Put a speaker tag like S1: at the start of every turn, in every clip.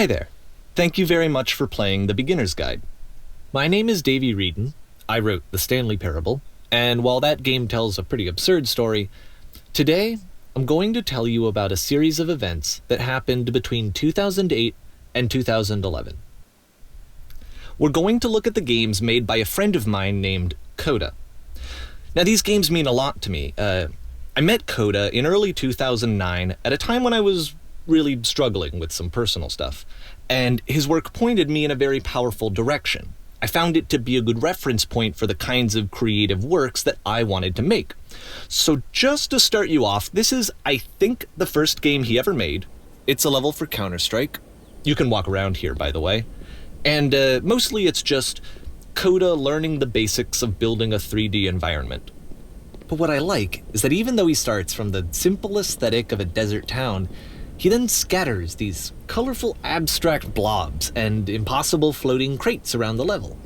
S1: Hi there. Thank you very much for playing The Beginner's Guide. My name is Davey Reedon. I wrote The Stanley Parable, and while that game tells a pretty absurd story, today I'm going to tell you about a series of events that happened between 2008 and 2011. We're going to look at the games made by a friend of mine named Coda. Now, these games mean a lot to me. I met Coda in early 2009 at a time when I was really struggling with some personal stuff, and his work pointed me in a very powerful direction. I found it to be a good reference point for the kinds of creative works that I wanted to make. So just to start you off, this is, I think, the first game he ever made. It's a level for Counter-Strike. You can walk around here, by the way. And mostly it's just Coda learning the basics of building a 3D environment. But what I like is that even though he starts from the simple aesthetic of a desert town, he then scatters these colorful abstract blobs and impossible floating crates around the level.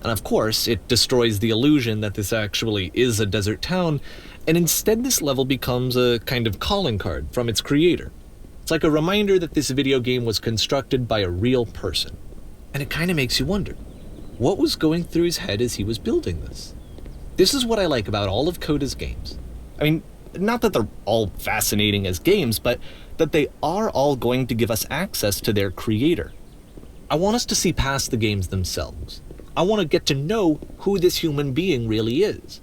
S1: And of course, it destroys the illusion that this actually is a desert town, and instead this level becomes a kind of calling card from its creator. It's like a reminder that this video game was constructed by a real person. And it kind of makes you wonder, what was going through his head as he was building this? This is what I like about all of Coda's games. I mean, not that they're all fascinating as games, but that they are all going to give us access to their creator. I want us to see past the games themselves. I want to get to know who this human being really is.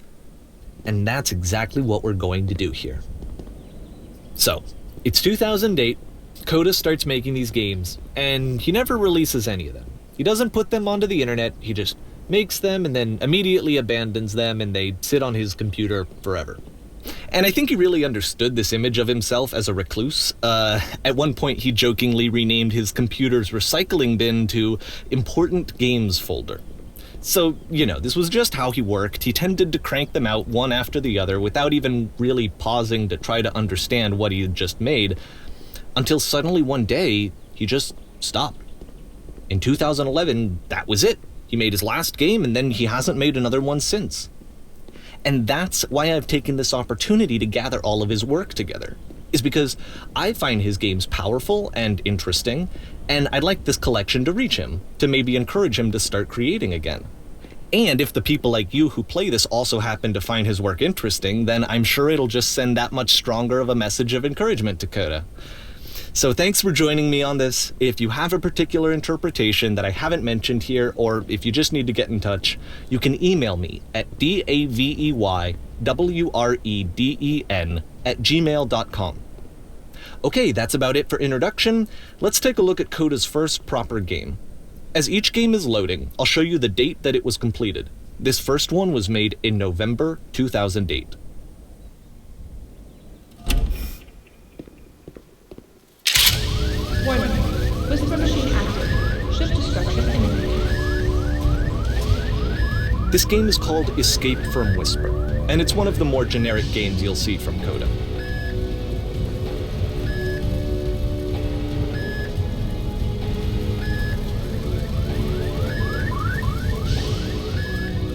S1: And that's exactly what we're going to do here. So, it's 2008, Coda starts making these games, and he never releases any of them. He doesn't put them onto the internet, he just makes them and then immediately abandons them, and they sit on his computer forever. And I think he really understood this image of himself as a recluse. At one point, he jokingly renamed his computer's recycling bin to Important Games Folder. So, this was just how he worked. He tended to crank them out one after the other without even really pausing to try to understand what he had just made, until suddenly one day, he just stopped. In 2011, that was it. He made his last game, and then he hasn't made another one since. And that's why I've taken this opportunity to gather all of his work together, is because I find his games powerful and interesting, and I'd like this collection to reach him, to maybe encourage him to start creating again. And if the people like you who play this also happen to find his work interesting, then I'm sure it'll just send that much stronger of a message of encouragement to Coda. So thanks for joining me on this. If you have a particular interpretation that I haven't mentioned here, or if you just need to get in touch, you can email me at daveywreden@gmail.com. Okay, that's about it for introduction. Let's take a look at Coda's first proper game. As each game is loading, I'll show you the date that it was completed. This first one was made in November 2008.
S2: Warning. Whisper machine active. Shift destruction imminent.
S1: This game is called Escape from Whisper, and it's one of the more generic games you'll see from Coda.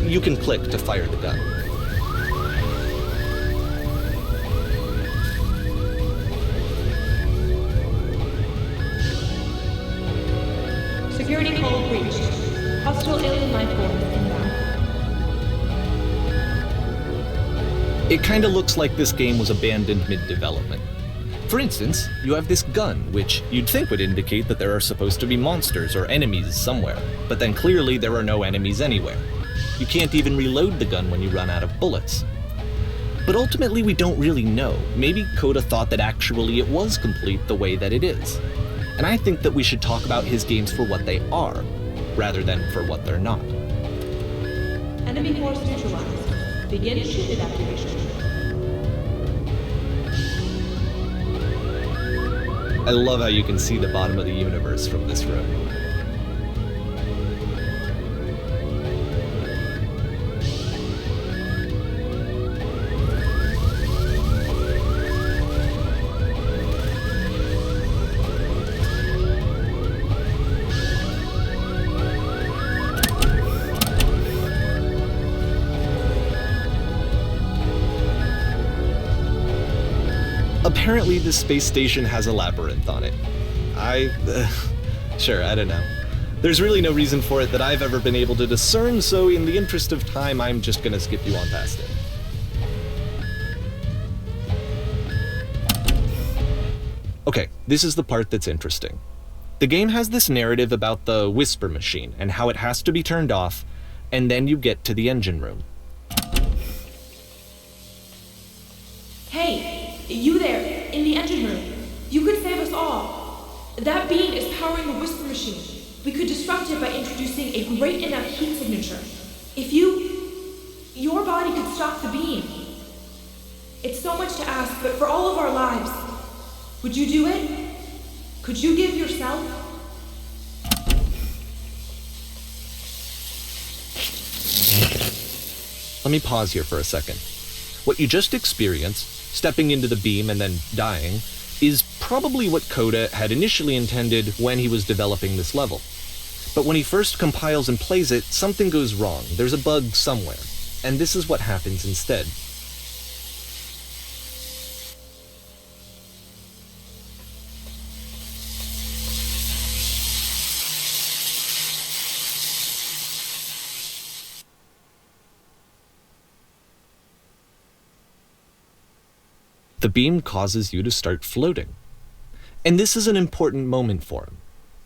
S1: You can click to fire the gun.
S2: Security code breached. Hostile alien life forms inbound.
S1: It kinda looks like this game was abandoned mid-development. For instance, you have this gun, which you'd think would indicate that there are supposed to be monsters or enemies somewhere, but then clearly there are no enemies anywhere. You can't even reload the gun when you run out of bullets. But ultimately we don't really know. Maybe Coda thought that actually it was complete the way that it is. And I think that we should talk about his games for what they are, rather than for what they're not.
S2: Enemy force neutralized. Begin ship evacuation.
S1: I love how you can see the bottom of the universe from this room. Apparently, this space station has a labyrinth on it. Sure, I don't know. There's really no reason for it that I've ever been able to discern, so in the interest of time, I'm just gonna skip you on past it. Okay, this is the part that's interesting. The game has this narrative about the whisper machine and how it has to be turned off, and then you get to the engine room.
S3: Hey, you there, in the engine room. You could save us all. That beam is powering the whisper machine. We could disrupt it by introducing a great enough heat signature. If your body could stop the beam. It's so much to ask, but for all of our lives, would you do it? Could you give yourself?
S1: Let me pause here for a second. What you just experienced, stepping into the beam and then dying, is probably what Coda had initially intended when he was developing this level. But when he first compiles and plays it, something goes wrong. There's a bug somewhere. And this is what happens instead. The beam causes you to start floating. And this is an important moment for him.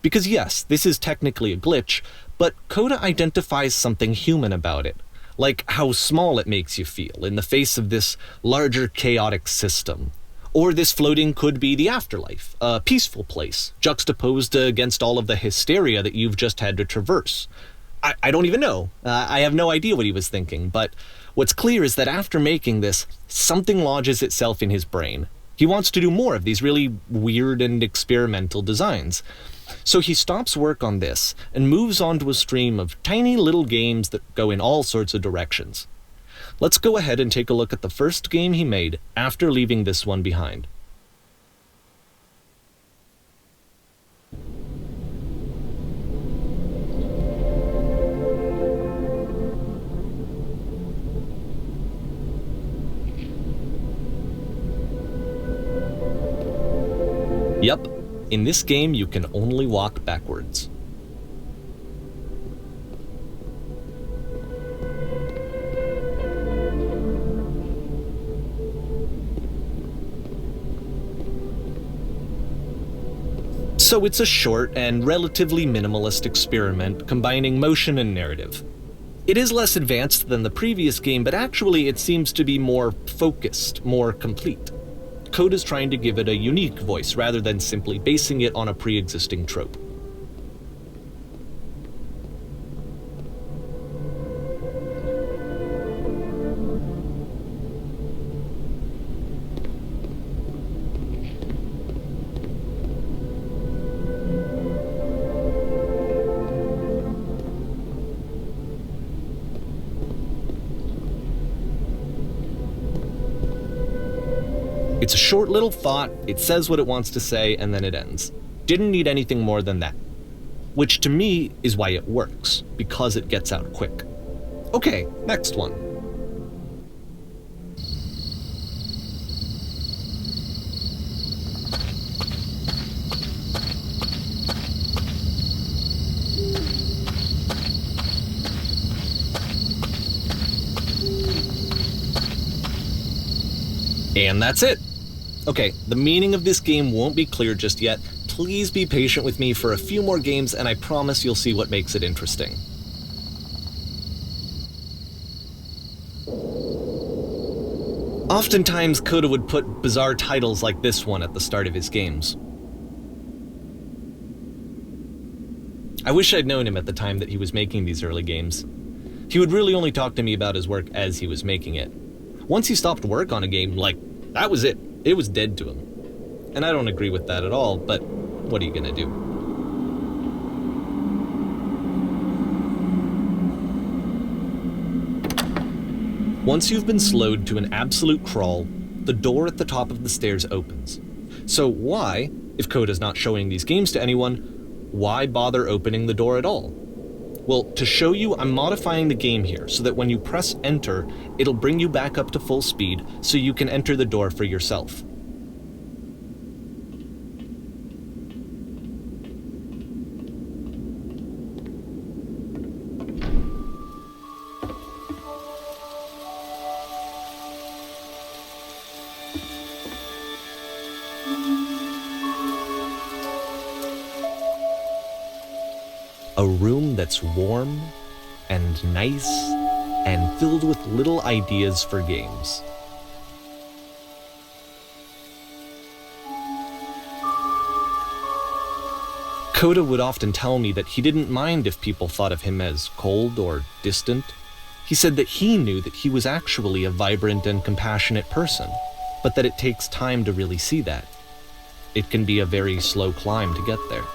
S1: Because yes, this is technically a glitch, but Coda identifies something human about it, like how small it makes you feel in the face of this larger chaotic system. Or this floating could be the afterlife, a peaceful place, juxtaposed against all of the hysteria that you've just had to traverse. I don't even know. I have no idea what he was thinking, but what's clear is that after making this, something lodges itself in his brain. He wants to do more of these really weird and experimental designs. So he stops work on this and moves on to a stream of tiny little games that go in all sorts of directions. Let's go ahead and take a look at the first game he made after leaving this one behind. Yep, in this game you can only walk backwards. So it's a short and relatively minimalist experiment combining motion and narrative. It is less advanced than the previous game, but actually it seems to be more focused, more complete. Coda's trying to give it a unique voice rather than simply basing it on a pre-existing trope. It's a short little thought, it says what it wants to say, and then it ends. Didn't need anything more than that. Which to me is why it works, because it gets out quick. Okay, next one. And that's it. Okay, the meaning of this game won't be clear just yet. Please be patient with me for a few more games, and I promise you'll see what makes it interesting. Oftentimes, Coda would put bizarre titles like this one at the start of his games. I wish I'd known him at the time that he was making these early games. He would really only talk to me about his work as he was making it. Once he stopped work on a game, that was it. It was dead to him. And I don't agree with that at all, but what are you gonna do? Once you've been slowed to an absolute crawl, the door at the top of the stairs opens. So why, if Coda's not showing these games to anyone, why bother opening the door at all? Well, to show you, I'm modifying the game here so that when you press enter, it'll bring you back up to full speed so you can enter the door for yourself. A room that's warm and nice and filled with little ideas for games. Coda would often tell me that he didn't mind if people thought of him as cold or distant. He said that he knew that he was actually a vibrant and compassionate person, but that it takes time to really see that. It can be a very slow climb to get there.